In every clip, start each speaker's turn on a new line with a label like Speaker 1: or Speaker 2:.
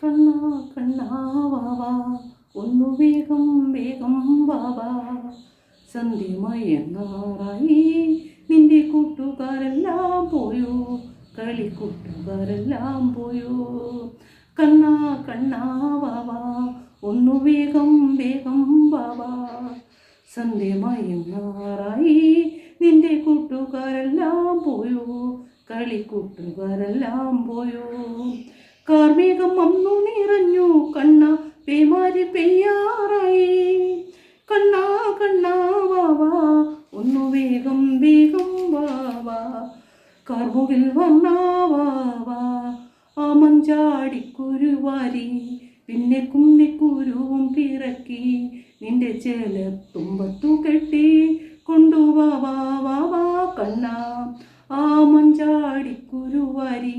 Speaker 1: കണ്ണാ കണ്ണാ വാവാ ഒന്നു വേഗം വേഗം വാവാ. സന്ധ്യമയങ്ങാറായി നിന്റെ കൂട്ടുകാരെല്ലാം പോയോ, കളിക്കൂട്ടുകാരെല്ലാം പോയോ. കണ്ണാ കണ്ണാ വാവാ ഒന്നു വേഗം വേഗം വാവാ. സന്ധ്യമയങ്ങാറായി നിന്റെ കൂട്ടുകാരെല്ലാം പോയോ, കളിക്കൂട്ടുകാരെല്ലാം പോയോ. കാർമേഘം വന്നു നിറഞ്ഞു കണ്ണ പേമാരി പെയ്യാറായി. കണ്ണാ കണ്ണാ വാവാ ഒന്നു വേഗം വേഗം വാവാ. കാർമുകിൽ വന്നാ വാവാ ആ മഞ്ചാടിക്കുരുവാരി, പിന്നെ കുന്നിക്കുരുവും പിറക്കി നിന്റെ ചേലത്തുമ്പത്തു കെട്ടി കൊണ്ടുവാവാ വാവാ. കണ്ണാ ആ മഞ്ചാടിക്കുരുവാരി,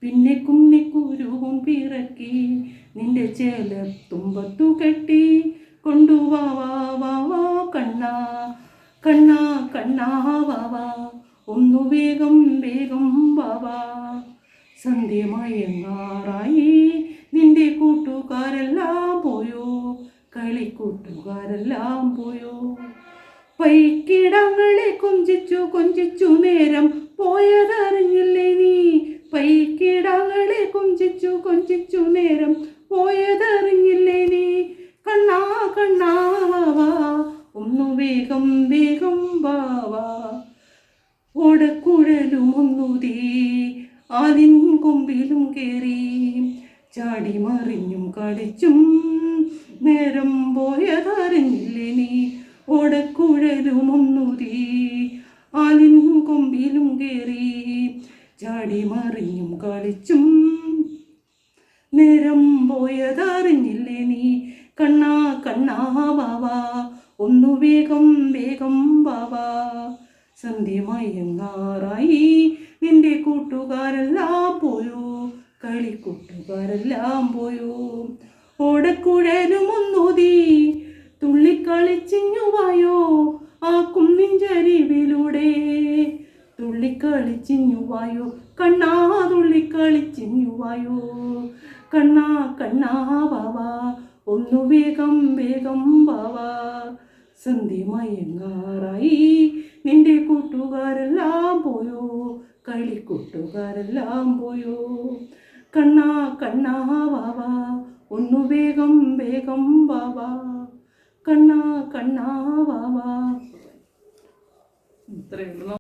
Speaker 1: പിന്നെ കുന്നിക്കുരുവും പിറക്കി നിന്റെ ചേലത്തുമ്പത്തു കെട്ടി കൊണ്ടുവാവാ വാവാ. കണ്ണാ കണ്ണാ കണ്ണാ വാവാ ഒന്നു വേഗം വേഗം വാവാ. സന്ധ്യമയങ്ങാറായി നിന്റെ കൂട്ടുകാരെല്ലാം പോയോ, കളിക്കൂട്ടുകാരെല്ലാം പോയോ. പൈക്കിടങ്ങളെ കൊഞ്ചിച്ചു കൊഞ്ചിച്ചു നേരം പോയതറിഞ്ഞില്ലേ നീ. പൈക്കിടങ്ങളെ കൊഞ്ചിച്ചു കൊഞ്ചിച്ചു നേരം പോയതറിഞ്ഞില്ലേ നീ. കണ്ണാ കണ്ണാ വാവാ ഒന്നു വേഗം വേഗം വാവാ. ഓടക്കുഴലും ഒന്നുതീ ആലിൻ കൊമ്പിലും കേറി, ചാടി മറിഞ്ഞും കളിച്ചും നേരം പോയതറിഞ്ഞില്ലേ നീ. ഓടക്കുഴലും ഒന്നുതീ ആലിൻ കൊമ്പിലും കേറി, ചാടി മറിഞ്ഞും കളിച്ചും നേരം പോയതറിഞ്ഞില്ലേ നീ. കണ്ണാ കണ്ണാ വാവാ ഒന്നു വേഗം വേഗം വാവാ. സന്ധ്യമയങ്ങാറായി നിന്റെ കൂട്ടുകാരെല്ലാം പോയോ, കളിക്കൂട്ടുകാരെല്ലാം പോയോ. ഓടക്കുഴലും ഒന്നുതീ തുള്ളിക്കളിച്ചിഞ്ഞുവായോ ആ കുന്നിൻചരിവിലൂടെ. തുള്ളിക്കളിച്ചിഞ്ഞുവായോ കണ്ണാ തുള്ളിക്കളിച്ചിഞ്ഞുവായോ. കണ്ണാ കണ്ണാ വാവാ ഒന്നു വേഗം വേഗം വാവാ. സന്ധ്യമയങ്ങാറായി നിന്റെ കൂട്ടുകാരെല്ലാം പോയോ, കളിക്കൂട്ടുകാരെല്ലാം പോയോ. കണ്ണാ കണ്ണാ വാവാ ഒന്നു വേഗം വേഗം വാവാ. കണ്ണാ കണ്ണാ വാവാ. ഇത്രയുള്ളൂ.